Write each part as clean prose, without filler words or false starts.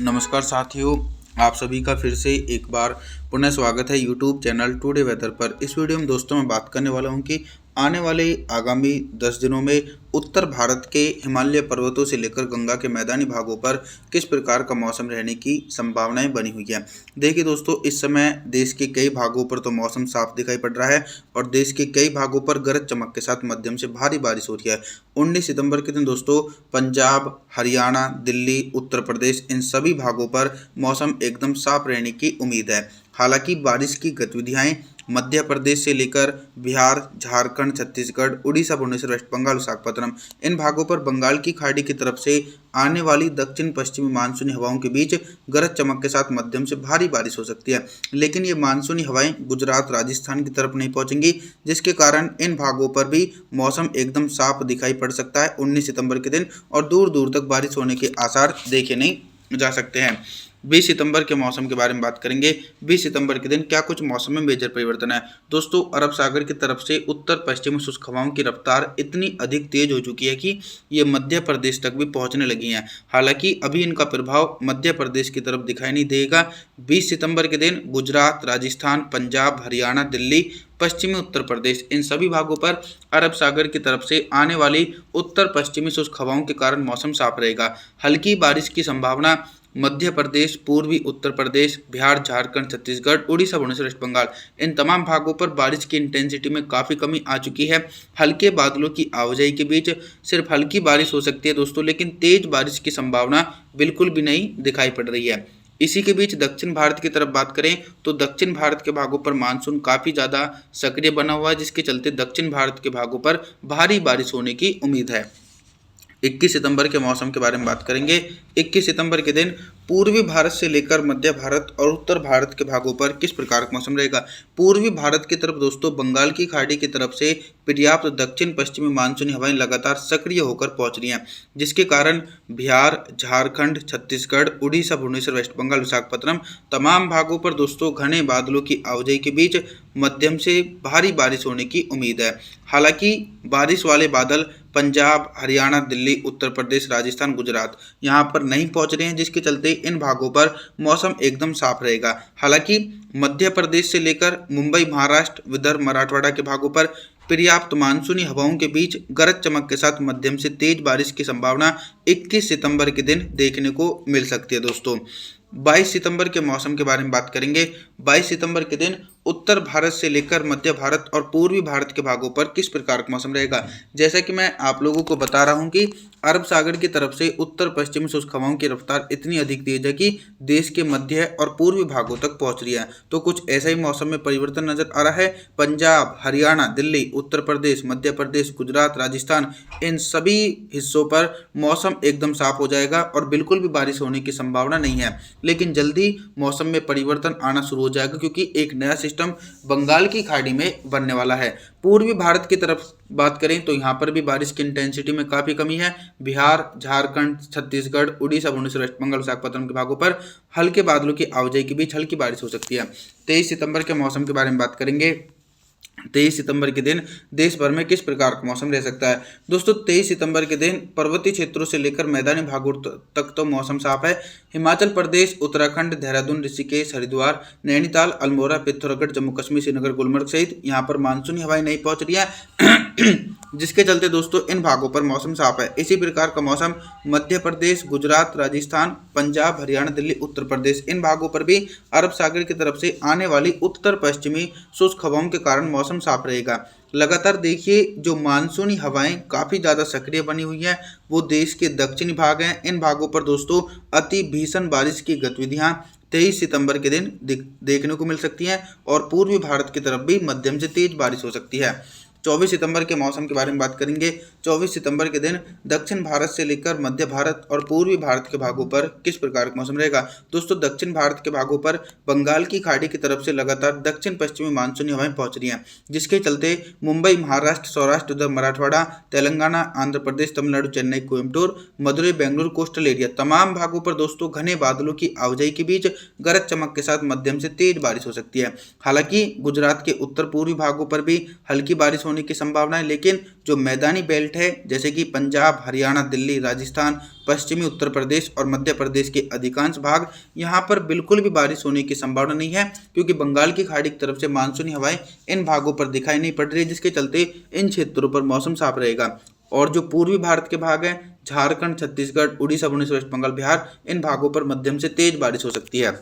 नमस्कार साथियों, आप सभी का फिर से एक बार पुनः स्वागत है यूट्यूब चैनल टुडे वेदर पर। इस वीडियो में दोस्तों मैं बात करने वाला हूं कि आने वाले आगामी 10 दिनों में उत्तर भारत के हिमालय पर्वतों से लेकर गंगा के मैदानी भागों पर किस प्रकार का मौसम रहने की संभावनाएं बनी हुई है। देखिए दोस्तों, इस समय देश के कई भागों पर तो मौसम साफ दिखाई पड़ रहा है और देश के कई भागों पर गरज चमक के साथ मध्यम से भारी बारिश हो रही है। 19 सितंबर के दिन दोस्तों पंजाब, हरियाणा, दिल्ली, उत्तर प्रदेश इन सभी भागों पर मौसम एकदम साफ रहने की उम्मीद है। हालांकि बारिश की गतिविधियां मध्य प्रदेश से लेकर बिहार, झारखंड, छत्तीसगढ़, उड़ीसा, भुवनेश्वर, वेस्ट बंगाल, विशाखापत्तनम इन भागों पर बंगाल की खाड़ी की तरफ से आने वाली दक्षिण पश्चिमी मानसूनी हवाओं के बीच गरज चमक के साथ मध्यम से भारी बारिश हो सकती है। लेकिन ये मानसूनी हवाएं गुजरात, राजस्थान की तरफ नहीं पहुंचेंगी, जिसके कारण इन भागों पर भी मौसम एकदम साफ दिखाई पड़ सकता है 19 सितंबर के दिन, और दूर दूर तक बारिश होने के आसार देखे नहीं जा सकते हैं। 20 सितंबर के मौसम के बारे में बात करेंगे। 20 सितंबर के दिन क्या कुछ मौसम में मेजर परिवर्तन है। दोस्तों, अरब सागर की तरफ से उत्तर पश्चिमी शुष्क हवाओं की रफ्तार इतनी अधिक तेज हो चुकी है कि ये मध्य प्रदेश तक भी पहुंचने लगी हैं। हालांकि अभी इनका प्रभाव मध्य प्रदेश की तरफ दिखाई नहीं देगा। 20 सितंबर के दिन गुजरात, राजस्थान, पंजाब, हरियाणा, दिल्ली, पश्चिमी उत्तर प्रदेश इन सभी भागों पर अरब सागर की तरफ से आने वाली उत्तर पश्चिमी शुष्क हवाओं के कारण मौसम साफ रहेगा। हल्की बारिश की संभावना मध्य प्रदेश, पूर्वी उत्तर प्रदेश, बिहार, झारखंड, छत्तीसगढ़, उड़ीसा, भुवनेश्वर, वेस्ट बंगाल इन तमाम भागों पर बारिश की इंटेंसिटी में काफ़ी कमी आ चुकी है। हल्के बादलों की आवाजाही के बीच सिर्फ हल्की बारिश हो सकती है दोस्तों, लेकिन तेज बारिश की संभावना बिल्कुल भी नहीं दिखाई पड़ रही है। इसी के बीच दक्षिण भारत की तरफ बात करें तो दक्षिण भारत के भागों पर मानसून काफ़ी ज़्यादा सक्रिय बना हुआ है, जिसके चलते दक्षिण भारत के भागों पर भारी बारिश होने की उम्मीद है। 21 सितंबर के मौसम के बारे में बात करेंगे। 21 सितंबर के दिन पूर्वी भारत से लेकर मध्य भारत और उत्तर भारत के भागों पर किस प्रकार का मौसम रहेगा। पूर्वी भारत की तरफ दोस्तों बंगाल की खाड़ी की तरफ से पर्याप्त दक्षिण पश्चिमी मानसूनी हवाएं लगातार सक्रिय होकर पहुंच रही हैं, जिसके कारण बिहार, झारखंड, छत्तीसगढ़, उड़ीसा, भुवनेश्वर, वेस्ट बंगाल, विशाखापत्तनम तमाम भागों पर दोस्तों घने बादलों की आवाजाही के बीच मध्यम से भारी बारिश होने की उम्मीद है। हालांकि बारिश वाले बादल पंजाब, हरियाणा, दिल्ली, उत्तर प्रदेश, राजस्थान, गुजरात यहाँ पर नहीं पहुँच रहे हैं, जिसके चलते इन भागों पर मौसम एकदम साफ रहेगा। हालांकि मध्य प्रदेश से लेकर मुंबई, महाराष्ट्र, विदर्भ, मराठवाड़ा के भागों पर पर्याप्त मानसूनी हवाओं के बीच गरज चमक के साथ मध्यम से तेज बारिश की संभावना 21 सितंबर के दिन देखने को मिल सकती है दोस्तों। 22 सितंबर के मौसम के बारे में बात करेंगे। 22 सितंबर के दिन उत्तर भारत से लेकर मध्य भारत और पूर्वी भारत के भागों पर किस प्रकार का मौसम रहेगा। जैसा कि मैं आप लोगों को बता रहा हूं कि अरब सागर की तरफ से उत्तर पश्चिमी शुष्क हवाओं की रफ्तार इतनी अधिक तेज है कि देश के मध्य और पूर्वी भागों तक पहुंच रही है। तो कुछ ऐसा ही मौसम में परिवर्तन नजर आ रहा है। पंजाब, हरियाणा, दिल्ली, उत्तर प्रदेश, मध्य प्रदेश, गुजरात, राजस्थान इन सभी हिस्सों पर मौसम एकदम साफ हो जाएगा और बिल्कुल भी बारिश होने की संभावना नहीं है। लेकिन जल्दी मौसम में परिवर्तन आना शुरू हो जाएगा, क्योंकि एक नया सिस्टम बंगाल की खाड़ी में बनने वाला है। पूर्वी भारत की तरफ बात करें तो यहाँ पर भी बारिश की इंटेंसिटी में काफ़ी कमी है। बिहार, झारखंड, छत्तीसगढ़, उड़ीसा, भुवनेश्वर, वेस्ट बंगाल, विशाखापत्तनम के भागों पर हल्के बादलों की आवाजाही के बीच हल्की बारिश हो सकती है। 23 सितंबर के मौसम के बारे में बात करेंगे। 23 सितंबर के दिन देश भर में किस प्रकार का मौसम रह सकता है। दोस्तों, 23 सितंबर के दिन पर्वतीय क्षेत्रों से लेकर मैदानी भागों तक तो मौसम साफ है। हिमाचल प्रदेश, उत्तराखंड, देहरादून, ऋषिकेश, हरिद्वार, नैनीताल, अल्मोड़ा, पिथौरागढ़, जम्मू कश्मीर, श्रीनगर, गुलमर्ग सहित यहाँ पर मानसूनी हवाएं नहीं पहुंच रही है जिसके चलते दोस्तों इन भागों पर मौसम साफ है। इसी प्रकार का मौसम मध्य प्रदेश, गुजरात, राजस्थान, पंजाब, हरियाणा, दिल्ली, उत्तर प्रदेश इन भागों पर भी अरब सागर की तरफ से आने वाली उत्तर पश्चिमी शुष्क हवाओं के कारण मौसम साफ रहेगा। लगातार देखिए, जो मानसूनी हवाएं काफ़ी ज़्यादा सक्रिय बनी हुई हैं वो देश के दक्षिणी भाग हैं। इन भागों पर दोस्तों अति भीषण बारिश की गतिविधियां 23 सितंबर के दिन देखने को मिल सकती हैं और पूर्वी भारत की तरफ भी मध्यम से तेज बारिश हो सकती है। 24 सितंबर के मौसम के बारे में बात करेंगे। 24 सितंबर के दिन दक्षिण भारत से लेकर मध्य भारत और पूर्वी भारत के भागों पर किस प्रकार का मौसम रहेगा। दोस्तों, दक्षिण भारत के भागों पर बंगाल की खाड़ी की तरफ से लगातार दक्षिण पश्चिमी मानसूनी हवाएं पहुंच रही हैं, जिसके चलते मुंबई, महाराष्ट्र, सौराष्ट्र, विदर्भ, मराठवाड़ा, तेलंगाना, आंध्र प्रदेश, तमिलनाडु, चेन्नई, कोयम्बटूर, मदुरई, बेंगलुरु, कोस्टल एरिया तमाम भागों पर दोस्तों घने बादलों की आवाजाही के बीच गरज चमक के साथ मध्यम से तेज बारिश हो सकती है। हालांकि गुजरात के उत्तर पूर्वी भागों पर भी हल्की बारिश होने की संभावना है, लेकिन जो मैदानी बेल्ट है जैसे कि पंजाब, हरियाणा, दिल्ली, राजस्थान, पश्चिमी उत्तर प्रदेश और मध्य प्रदेश के अधिकांश भाग, यहाँ पर बिल्कुल भी बारिश होने की संभावना नहीं है, क्योंकि बंगाल की खाड़ी की तरफ से मानसूनी हवाएं इन भागों पर दिखाई नहीं पड़ रही है, जिसके चलते इन क्षेत्रों पर मौसम साफ रहेगा। और जो पूर्वी भारत के भाग हैं, झारखंड, छत्तीसगढ़, उड़ीसा, भुवनेश्वर, वेस्ट बंगाल, बिहार, इन भागों पर मध्यम से तेज बारिश हो सकती है।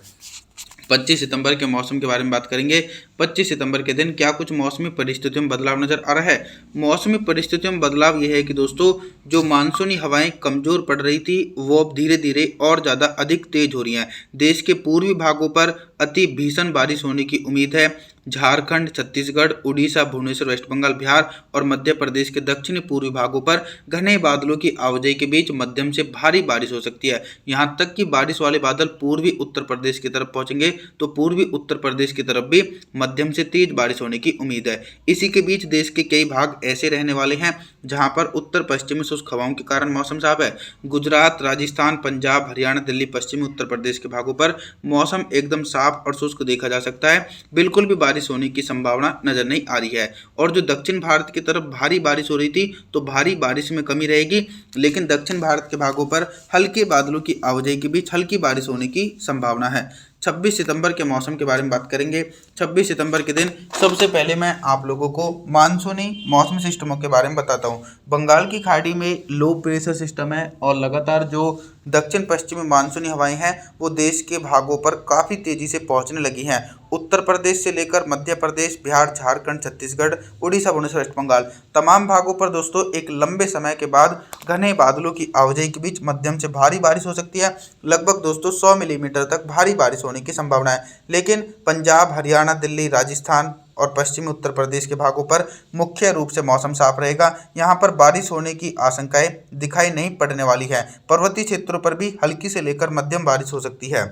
25 सितंबर के मौसम के बारे में बात करेंगे। 25 सितंबर के दिन क्या कुछ मौसमी परिस्थितियों में बदलाव नजर आ रहा है? मौसमी परिस्थितियों में बदलाव यह है कि दोस्तों, जो मानसूनी हवाएं कमजोर पड़ रही थी वो अब धीरे धीरे और ज़्यादा अधिक तेज हो रही हैं। देश के पूर्वी भागों पर अति भीषण बारिश होने की उम्मीद है। झारखंड, छत्तीसगढ़, उड़ीसा, भुवनेश्वर, वेस्ट बंगाल, बिहार और मध्य प्रदेश के दक्षिणी पूर्वी भागों पर घने बादलों की आवाजाही के बीच मध्यम से भारी बारिश हो सकती है। यहां तक कि बारिश वाले बादल पूर्वी उत्तर प्रदेश की तरफ पहुंचेंगे, तो पूर्वी उत्तर प्रदेश की तरफ भी मध्यम से तेज बारिश होने की उम्मीद है। इसी के बीच देश के कई भाग ऐसे रहने वाले हैं जहां पर उत्तर पश्चिमी शुष्क हवाओं के कारण मौसम साफ है। गुजरात, राजस्थान, पंजाब, हरियाणा, दिल्ली, पश्चिमी उत्तर प्रदेश के भागों पर मौसम एकदम साफ और शुष्क देखा जा सकता है। बिल्कुल भी बारिश होने की संभावना नजर नहीं आ रही है। और जो दक्षिण भारत की तरफ भारी बारिश हो रही थी, तो भारी बारिश में कमी रहेगी, लेकिन दक्षिण भारत के भागों पर हल्के बादलों की आवाजाही के बीच हल्की बारिश होने की संभावना है। 26 सितंबर के मौसम के बारे में बात करेंगे। 26 सितंबर के दिन सबसे पहले मैं आप लोगों को मानसूनी मौसम सिस्टमों के बारे में बताता हूँ। बंगाल की खाड़ी में लो प्रेशर सिस्टम है और लगातार जो दक्षिण पश्चिमी मानसूनी हवाएं हैं वो देश के भागों पर काफ़ी तेज़ी से पहुंचने लगी हैं। उत्तर प्रदेश से लेकर मध्य प्रदेश, बिहार, झारखंड, छत्तीसगढ़, उड़ीसा, भुवनेश्वर, वेस्ट बंगाल, तमाम भागों पर दोस्तों एक लंबे समय के बाद घने बादलों की आवाजाही के बीच मध्यम से भारी बारिश हो सकती है। लगभग दोस्तों 100 मिलीमीटर तक भारी बारिश होने की संभावना है। लेकिन पंजाब, हरियाणा, दिल्ली, राजस्थान और पश्चिमी उत्तर प्रदेश के भागों पर मुख्य रूप से मौसम साफ रहेगा। यहाँ पर बारिश होने की आशंकाएं दिखाई नहीं पड़ने वाली है। पर्वतीय क्षेत्रों पर भी हल्की से लेकर मध्यम बारिश हो सकती है।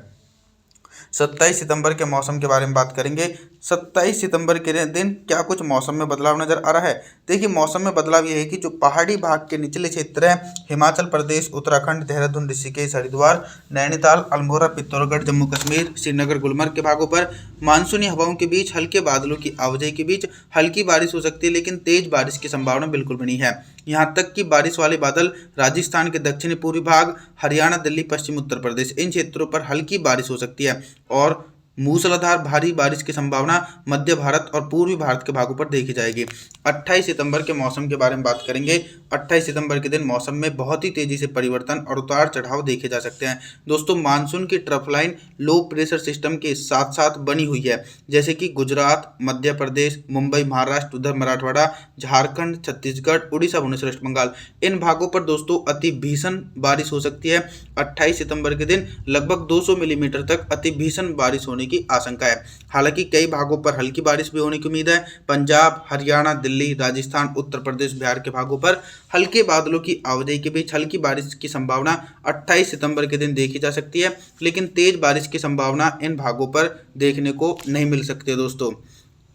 27 सितंबर के मौसम के बारे में बात करेंगे। 27 सितंबर के दिन क्या कुछ मौसम में बदलाव नजर आ रहा है? देखिए, मौसम में बदलाव ये है कि जो पहाड़ी भाग के निचले क्षेत्र हैं, हिमाचल प्रदेश, उत्तराखंड, देहरादून, ऋषिकेश, हरिद्वार, नैनीताल, अल्मोड़ा, पिथौरागढ़, जम्मू कश्मीर, श्रीनगर, गुलमर्ग के भागों पर मानसूनी हवाओं के बीच हल्के बादलों की आवाजाही के बीच हल्की बारिश हो सकती है, लेकिन तेज बारिश की संभावना बिल्कुल भी नहीं है। यहाँ तक कि बारिश वाले बादल राजस्थान के दक्षिणी पूर्वी भाग, हरियाणा, दिल्ली, पश्चिम उत्तर प्रदेश, इन क्षेत्रों पर हल्की बारिश हो सकती है। और मूसलाधार भारी बारिश की संभावना मध्य भारत और पूर्वी भारत के भागों पर देखी जाएगी। 28 सितंबर के मौसम के बारे में बात करेंगे। 28 सितंबर के दिन मौसम में बहुत ही तेजी से परिवर्तन और उतार चढ़ाव देखे जा सकते हैं। दोस्तों, मानसून की trough line low pressure system के साथ साथ बनी हुई है, जैसे कि गुजरात, मध्य प्रदेश, मुंबई, महाराष्ट्र, उधर मराठवाड़ा, झारखंड, छत्तीसगढ़, उड़ीसा, भुवनेश्वर, वेस्ट बंगाल, इन भागों पर दोस्तों अति भीषण बारिश हो सकती है। 28 सितंबर के दिन लगभग 200 मिलीमीटर तक अति भीषण बारिश होने की आशंका है। हालांकि कई भागों पर हल्की बारिश भी होने की उम्मीद है। पंजाब, हरियाणा, दिल्ली, राजस्थान, उत्तर प्रदेश, बिहार के भागों पर हल्के बादलों की आवाजाही के बीच हल्की बारिश की संभावना 28 सितंबर के दिन देखी जा सकती है, लेकिन तेज बारिश की संभावना इन भागों पर देखने को नहीं मिल सकती है। दोस्तों,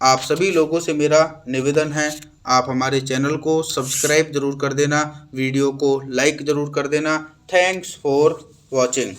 आप सभी लोगों से मेरा निवेदन है, आप हमारे चैनल को सब्सक्राइब जरूर कर देना, वीडियो को लाइक जरूर कर देना। Thanks for watching.